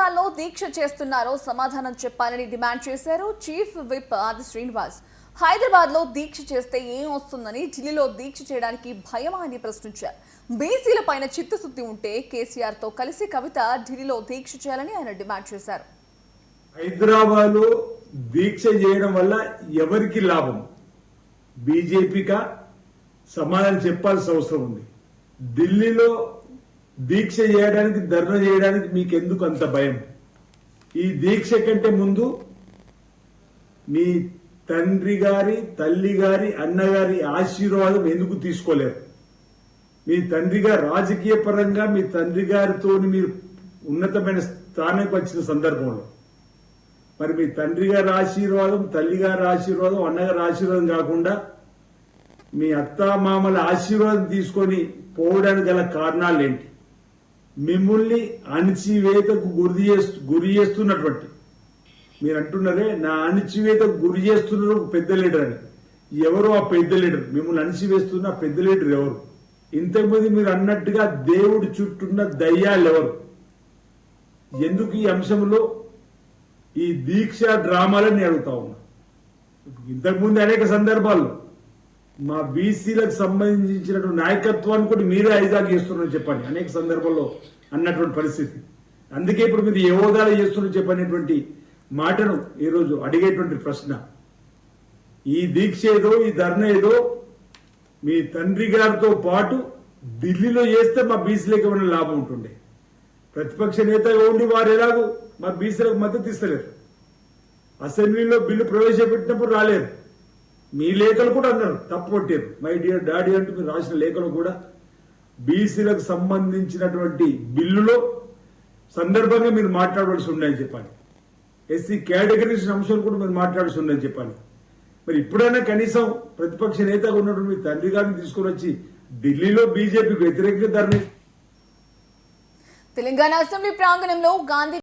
హోదాల్లో దీక్ష చేస్తున్నారో సమాధానం చెప్పాలని డిమాండ్ చేశారు చీఫ్ విప్ ఆది శ్రీనివాస్. హైదరాబాద్ లో దీక్ష చేస్తే ఏం వస్తుందని, ఢిల్లీలో దీక్ష చేయడానికి భయమా అని ప్రశ్నించారు. బీసీల పైన చిత్తశుద్ధి ఉంటే కేసీఆర్ తో కలిసి కవిత ఢిల్లీలో దీక్ష చేయాలని ఆయన డిమాండ్ చేశారు. హైదరాబాద్ లో దీక్ష చేయడం వల్ల ఎవరికి లాభం? బీజేపీగా సమాధానం చెప్పాల్సిన అవసరం ఉంది. ఢిల్లీలో దీక్ష చేయడానికి, ధర్నా చేయడానికి మీకెందుకు అంత భయం? ఈ దీక్ష కంటే ముందు మీ తండ్రి గారి, తల్లి గారి, అన్నగారి ఆశీర్వాదం ఎందుకు తీసుకోలేరు? మీ తండ్రి గారు రాజకీయ పరంగా మీ తండ్రి గారితో మీరు ఉన్నతమైన స్థానానికి వచ్చిన సందర్భంలో మరి మీ తండ్రి గారి ఆశీర్వాదం, తల్లి గారి ఆశీర్వాదం, అన్నగారి ఆశీర్వాదం కాకుండా మీ అత్తామామల ఆశీర్వాదం తీసుకొని పోవడానికి గల కారణాలు ఏంటి? మిమ్మల్ని అణిచివేతకు గురి చేస్తున్నటువంటి మీరు అంటున్నారే, నా అణిచివేతకు గురి చేస్తున్నారు ఒక పెద్ద లీడర్ అని. ఎవరు ఆ పెద్ద లీడర్? మిమ్మల్ని అణిచివేస్తున్న పెద్ద లీడర్ ఎవరు? ఇంతకుముందు మీరు అన్నట్టుగా దేవుడి చుట్టూన్న దయ్యాలు ఎవరు? ఎందుకు ఈ అంశంలో ఈ దీక్ష డ్రామాలని అడుగుతా ఉన్నా. ఇంతకుముందు అనేక సందర్భాల్లో మా బీసీలకు సంబంధించినటువంటి నాయకత్వాన్ని కూడా మీరే హైజాక్ చేస్తున్నారని చెప్పండి అనేక సందర్భాల్లో అన్నటువంటి పరిస్థితి. అందుకే ఇప్పుడు మీరు ఏ హోదాలో చేస్తున్నారని చెప్పనేటువంటి మాటను ఈరోజు అడిగేటువంటి ప్రశ్న. ఈ దీక్ష ఏదో, ఈ ధర్నా ఏదో మీ తండ్రి గారితో పాటు ఢిల్లీలో చేస్తే మా బీసీలకు ఏమైనా లాభం ఉంటుండే. ప్రతిపక్ష నేతగా ఉండి వారు ఎలాగో మా బీసీలకు మద్దతు ఇస్తలేరు. అసెంబ్లీలో బిల్లు ప్రవేశపెట్టినప్పుడు రాలేరు. మీ లేఖలు కూడా అన్నారు, తప్పు కొట్టారు. మై డియర్ డాడీ అంటూ మీరు రాసిన లేఖలు కూడా బీసీలకు సంబంధించినటువంటి బిల్లులో సందర్భంగా మీరు మాట్లాడవలసి ఉందని చెప్పాలి. ఎస్సీ కేటగిరీస్ అంశాలు కూడా మీరు మాట్లాడాల్సి ఉందని చెప్పాలి. మరి ఇప్పుడైనా కనీసం ప్రతిపక్ష నేతగా ఉన్నటువంటి మీ తండ్రి గారిని తీసుకొని వచ్చి ఢిల్లీలో బీజేపీకి వ్యతిరేకంగా ధర్నా. తెలంగాణ అసెంబ్లీ ప్రాంగణంలో గాంధీ